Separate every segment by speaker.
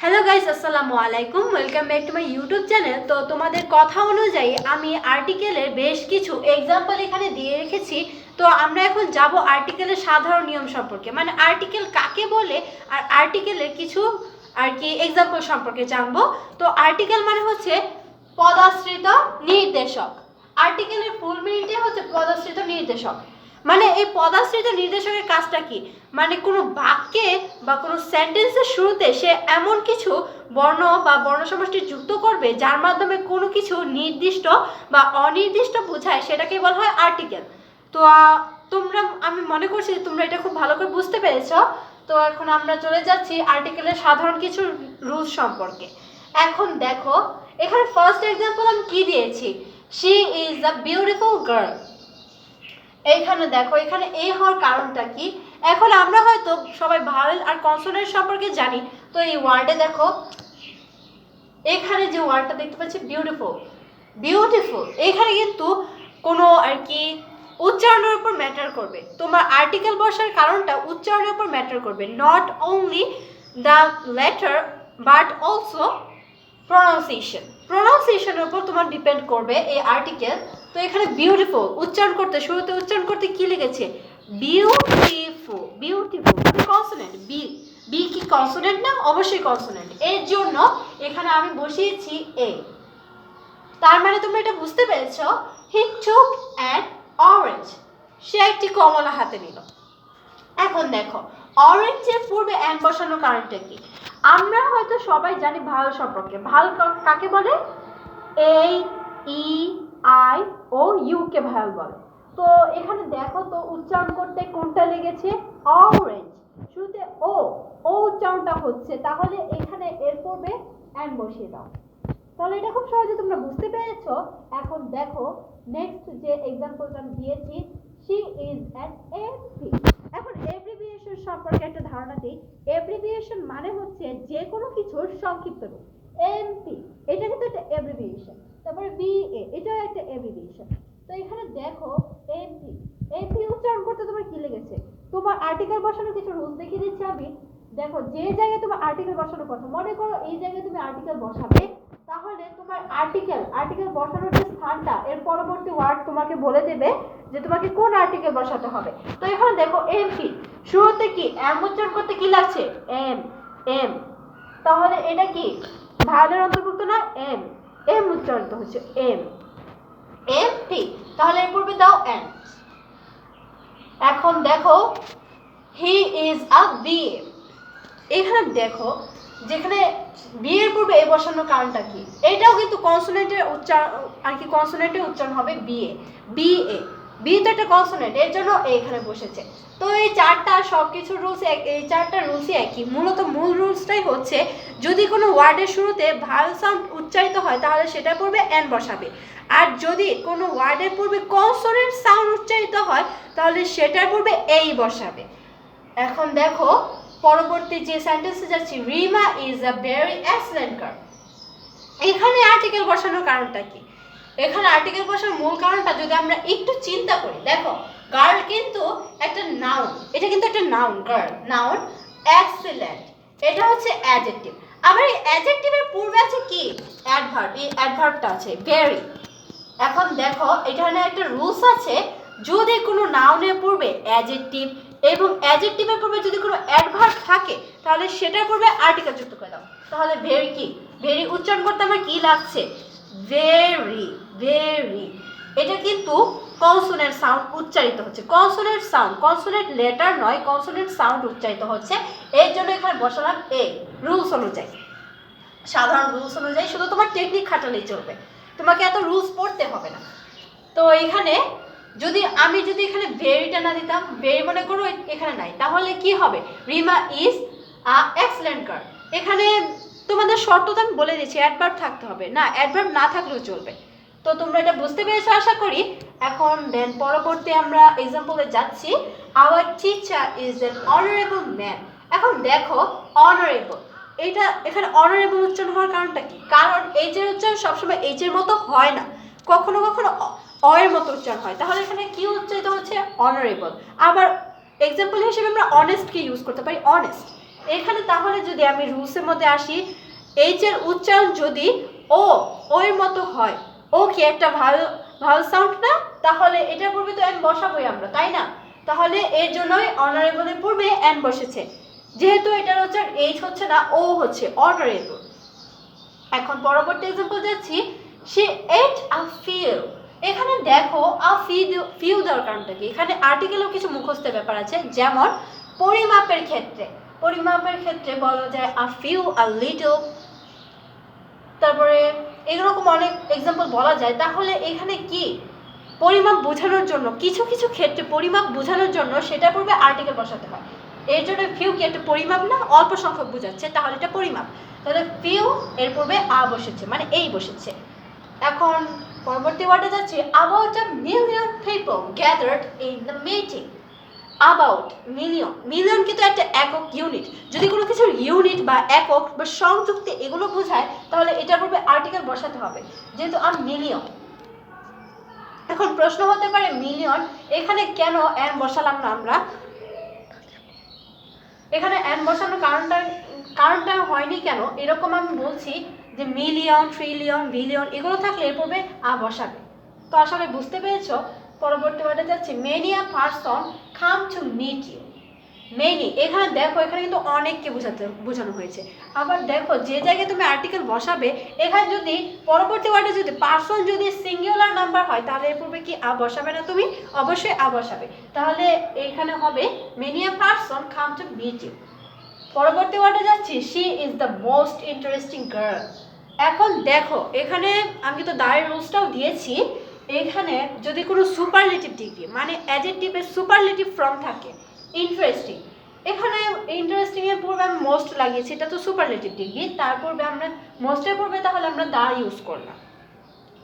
Speaker 1: Hello guys, আসসালামু আলাইকুম। Welcome back to my YouTube channel. তো তোমাদের কথা অনুযায়ী আমি আর্টিকেলের বেশ কিছু এক্সাম্পল এখানে দিয়ে রেখেছি। তো আমরা এখন যাব আর্টিকেলের সাধারণ নিয়ম সম্পর্কে, মানে আর্টিকেল কাকে বলে আর আর্টিকেলের কিছু আর কি এক্সাম্পল সম্পর্কে জানবো। তো আর্টিকেল মানে হচ্ছে পদাশ্রিত নির্দেশক। আর্টিকেলের ফুল মিনিটে হচ্ছে পদাশ্রিত নির্দেশক। মানে এই পদাশ্রিত নির্দেশকের কাজটা কি, মানে কোনো বাক্যে বা কোনো সেন্টেন্সের শুরুতে সে এমন কিছু বর্ণ বা বর্ণসমষ্টি যুক্ত করবে যার মাধ্যমে কোনো কিছু নির্দিষ্ট বা অনির্দিষ্ট বোঝায়, সেটাকে বলা হয় আর্টিকেল। তো আমি মনে করছি তোমরা এটা খুব ভালো করে বুঝতে পেরেছ। তো এখন আমরা চলে যাচ্ছি আর্টিকেলের সাধারণ কিছু রুলস সম্পর্কে। এখন দেখো, এখানে ফার্স্ট এক্সাম্পল আমি কি দিয়েছি, she is a beautiful girl. এইখানে দেখো, এখানে এই হওয়ার কারণটা কি। এখন আমরা হয়তো সবাই ভাওয়েল আর কনসোনেন্ট সম্পর্কে জানি। তো এই ওয়ার্ডে দেখো, এখানে যে ওয়ার্ডটা দেখতে পাচ্ছি বিউটিফুল, বিউটিফুল, এখানে কিন্তু কোনো আর কি উচ্চারণের উপর ম্যাটার করবে। তোমার আর্টিকেল বসার কারণটা উচ্চারণের উপর ম্যাটার করবে, not only the letter but also প্রনাউন্সিয়েশনের উপর তোমার ডিপেন্ড করবে এই আর্টিকেল। তো এখানে বিউটিফুল উচ্চারণ করতে, শুরুতে উচ্চারণ করতে কি লিখেছে, বিউটিফুল, বিউটিফুল মানে কনসোনেন্ট। বি, বি কি কনসোনেন্ট না? অবশ্যই কনসোনেন্ট। এর জন্য এখানে আমি বসিয়েছি এ। তার মানে তোমরা এটা বুঝতে পেরেছো, হি টুক অ্যান অরেঞ্জ, সে একটি কমলা হাতে নিল। এখন দেখো, অরেঞ্জের পূর্বে অ্যান বসানোর কারণটা কি। আমরা হয়তো সবাই জানি ভাওয়েল সম্পর্কে। ভাওয়েল কাকে বলে? A, E, I O U কে ভাওয়েল বলে। তো এখানে দেখো তো উচ্চারণ করতে কোনটা লেগেছে, অরেঞ্জ, শুরুতে ও, ও উচ্চারণটা হচ্ছে, তাহলে এখানে এর পূর্বে অ্যান বসিয়ে দাও। তাহলে এটা খুব সহজে তোমরা বুঝতে পেরেছো। এখন দেখো নেক্সট যে এক্সাম্পলটা আমি দিয়েছি, শি ইজ অ্যান এমপি। এখন এব্রিভিয়েশন সম্পর্কে একটা ধারণা দিই। এব্রিভিয়েশন মানে হচ্ছে যে কোনো কিছুর সংক্ষিপ্ত রূপ। এমপি এটা কিন্তু একটা এব্রিভিয়েশন। তারপরে বিএ এটাও একটা এব্রিভিয়েশন। তো এখানে দেখো এমপি, এমপি উচ্চারণ করতে তোমার কি লেগেছে। তোমার আর্টিকেল বসানোর কিছু রুলস দেখিয়ে দিচ্ছি আমি। দেখো, যে জায়গায় তোমার আর্টিকেল বসানোর কথা, মনে করো এই জায়গায় তুমি আর্টিকেল বসাবে, তাহলে তোমার আর্টিকেল বসানোর যে স্থানটা, এর পরবর্তী ওয়ার্ড তোমাকে বলে দেবে যে তোমাকে কোন আর্টিকেল বসাতে হবে। তো এখানে দেখো এমপি, শুরুতে কি এম উচ্চারণ করতে কি লাগছে, এম, এম, তাহলে এটা কি ভাওয়েলের অন্তর্ভুক্ত না, এম, এম উচ্চারিত হচ্ছে এম, এমপি, তাহলে এর পূর্বে দাও এন। এখন দেখো, হি ইজ আ বিএ। এখানে দেখো, যেখানে বি এর পূর্বে এ বসানোর কারণটা কি, এটাও কিন্তু কনসোনেন্টের উচ্চারণ আর কি, কনসোনেন্টের উচ্চারণ হবে বিএ, বিএ, বি তো একটা কনসোনেন্ট, এর জন্য এখানে বসেছে। তো এই চারটা সবকিছু রুলস, এই চারটা রুলসই একই। মূলত মূল রুলসটাই হচ্ছে, যদি কোনো ওয়ার্ডের শুরুতে ভাওয়েল সাউন্ড উচ্চারিত হয় তাহলে সেটার পূর্বে এন বসাবে, আর যদি কোনো ওয়ার্ডের পূর্বে কনসোনেন্ট সাউন্ড উচ্চারিত হয় তাহলে সেটার পূর্বে এই বসাবে। এখন দেখো পরবর্তী যে সেন্টেন্সে যাচ্ছি, Rima is a very excellent girl. এখানে আর্টিকেল বসানোর কারণটা কি। এখানে আর্টিকেল বসানোর মূল কারণটা যদি আমরা একটু চিন্তা করি, দেখো গার্ল কিন্তু একটা নাউন, এটা কিন্তু একটা নাউন, গার্ল নাউন, এক্সেলেন্ট এটা হচ্ছে অ্যাডজেক্টিভ। আবার এই অ্যাডজেক্টিভের পূর্বে আছে কি, অ্যাডভার্ব, এই অ্যাডভার্বটা আছে ভেরি। এখন দেখো এখানে একটা রুলস আছে, যদি কোনো নাউনের পূর্বে অ্যাডজেক্টিভ এবং অ্যাডজেক্টিভের পূর্বে যদি কোনো অ্যাডভার্ব থাকে তাহলে সেটার পূর্বে আর্টিকেল যুক্ত করে দাও। তাহলে ভেরি কি, ভেরি উচ্চারণ করতে আমার কি লাগছে, ভেরি, ভেরি, এটা কিন্তু কনসোনেন্ট সাউন্ড উচ্চারিত হচ্ছে, কনসোনেন্ট সাউন্ড, কনসোনেন্ট লেটার নয়, কনসোনেন্ট সাউন্ড উচ্চারিত হচ্ছে, এর জন্য এখানে বসালাম এ। রুলস অনুযায়ী, সাধারণ রুলস অনুযায়ী, শুধু তোমার টেকনিক খাটালেই চলবে, তোমাকে এত রুলস পড়তে হবে না। তো এখানে যদি এখানে ভেরিটা না দিতাম, ভেরি মনে করো এখানে নাই, তাহলে কি হবে, Rima is a excellent girl. এখানে তোমাদের শর্ত তো আমি বলে দিচ্ছি, অ্যাডভার্ব থাকতে হবে না, অ্যাডভার্ব না থাকলেও চলবে। তো তোমরা এটা বুঝতে পেরেছো আশা করি। এখন দেন পরবর্তী আমরা এক্সাম্পলে যাচ্ছি, our teacher is an honourable man. এখন দেখো অনারেবল, এটা এখানে অনারেবল উচ্চারণ হওয়ার কারণটা কি, কারণ এইচের উচ্চারণ সবসময় এইচের মতো হয় না, কখনো কখনো অয়ের মতো উচ্চারণ হয়, তাহলে এখানে কি উচ্চারিত হচ্ছে, অনারেবল। আবার এক্সাম্পল হিসেবে আমরা অনেস্টকে ইউজ করতে পারি, অনেস্ট, এখানে তাহলে যদি আমি রুলসের মধ্যে আসি, এইচ এর উচ্চারণ যদি ও এর মতো হয়, ও কি একটা ভাওয়াল সাউন্ড না, তাহলে এটার পূর্বে তো এন বসাবোই আমরা, তাই না? তাহলে এর জন্যই অনারেবলের পূর্বে এন বসেছে, যেহেতু এটার উচ্চারণ এইচ হচ্ছে না, ও হচ্ছে অনারেবল। এখন পরবর্তী এক্সাম্পল যাচ্ছি, সে এট আ ফিউ। এখানে দেখো আ ফিউ দেওয়ার কারণটা কি, এখানে আর্টিকেলও কিছু মুখস্থের ব্যাপার আছে, যেমন পরিমাপের ক্ষেত্রে বলা যায় আ ফিউ, আ লিটল, তারপরে এরকম অনেক এক্সাম্পল বলা যায়। তাহলে এখানে কি পরিমাপ বোঝানোর জন্য কিছু কিছু ক্ষেত্রে পরিমাপ বোঝানোর জন্য সেটা পূর্বে আর্টিকেল বসাতে হয়। এর জন্য ফিউ কি একটা পরিমাপ না, অল্প সংখ্যক বোঝাচ্ছে, তাহলে এটা পরিমাপ। তাহলে ফিউ এর পূর্বে আ বসেছে, মানে এই বসেছে। এখন পরবর্তী ওয়ার্ডে যাচ্ছি, about a million people gathered in the meeting. about million কিন্তু একটা একক ইউনিট, যদি কোনো কিছুর ইউনিট বা একক বা সংযুক্তি এগুলো বোঝায় তাহলে এটার পূর্বে আর্টিকেল বসাতে হবে, যেহেতু আ মিলিয়ন। এখন প্রশ্ন হতে পারে মিলিয়ন এখানে কেন এন বসালাম না আমরা, এখানে এন বসানোর কারণটা হয়নি কেন, এরকম আমি বলছি যে মিলিয়ন, ট্রিলিয়ন, বিলিয়ন এগুলো থাকলে এর পূর্বে আ বসাবে। তো আসলে বুঝতে পেরেছো। পরবর্তী ওয়ার্ডে যাচ্ছি, many a person come to meet you. Many, এখানে দেখো এখানে কিন্তু অনেককে বোঝানো হয়েছে। আবার দেখো যে জায়গায় তুমি আর্টিকেল বসাবে, এখানে যদি পরবর্তী ওয়ার্ডে যদি পারসন যদি সিঙ্গুলার নাম্বার হয় তাহলে এর পূর্বে কি আ বসাবে না তুমি? অবশ্যই আ বসাবে। তাহলে এখানে হবে many a person come to meet you. পরবর্তী ওয়ার্ডে যাচ্ছি, she is the most interesting girl. এখন দেখো এখানে আমি তো দাঁড়ের রুলসটাও দিয়েছি, এখানে যদি কোনো সুপারলেটিভ ডিগ্রি মানে অ্যাডজেক্টিভের সুপারলেটিভ ফর্ম থাকে, ইন্টারেস্টিং, এখানে ইন্টারেস্টিং এর পূর্বে আমি মোস্ট লাগিয়েছি, এটা তো সুপারলেটিভ ডিগ্রি, তার পূর্বে আমরা মোস্টের পূর্বে তাহলে আমরা দা ইউজ করলাম।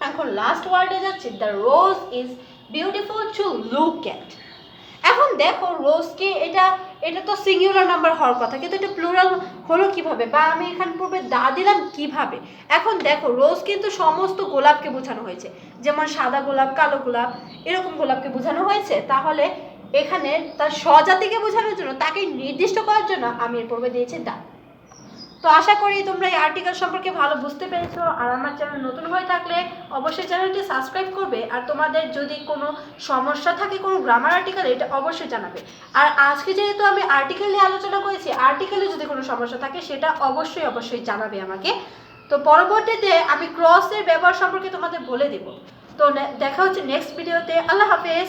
Speaker 1: এখন লাস্ট ওয়ার্ডে যাচ্ছি, the rose is beautiful to look at. এখন দেখো রোজকে এটা তো সিঙ্গুলার নাম্বার হওয়ার কথা, কিন্তু এটা প্লুরাল হলো কিভাবে, বা আমি এখানে পূর্বে দা দিলাম কিভাবে? এখন দেখো রোজ কিন্তু সমস্ত গোলাপকে বোঝানো হয়েছে, যেমন সাদা গোলাপ, কালো গোলাপ, এরকম গোলাপকে বোঝানো হয়েছে। তাহলে এখানে তার স্বজাতিকে বোঝানোর জন্য, তাকে নির্দিষ্ট করার জন্য আমি এর পূর্বে দিয়েছি দা। তো আশা করি তোমরা এই আর্টিকেল সম্পর্কে ভালো বুঝতে পেরেছো। আর আমার চ্যানেল নতুন হয়ে থাকলে অবশ্যই চ্যানেলটি সাবস্ক্রাইব করবে। আর তোমাদের যদি কোনো সমস্যা থাকে কোনো গ্রামার আর্টিকেল, এটা অবশ্যই জানাবে। আর আজকে যেহেতু আমি আর্টিকেল নিয়ে আলোচনা করেছি, আর্টিকেলে যদি কোনো সমস্যা থাকে সেটা অবশ্যই জানাবে আমাকে। তো পরবর্তীতে আমি ক্রসের ব্যবহার সম্পর্কে তোমাদের বলে দেব। তো দেখা হচ্ছে নেক্সট ভিডিওতে। আল্লাহ হাফেজ।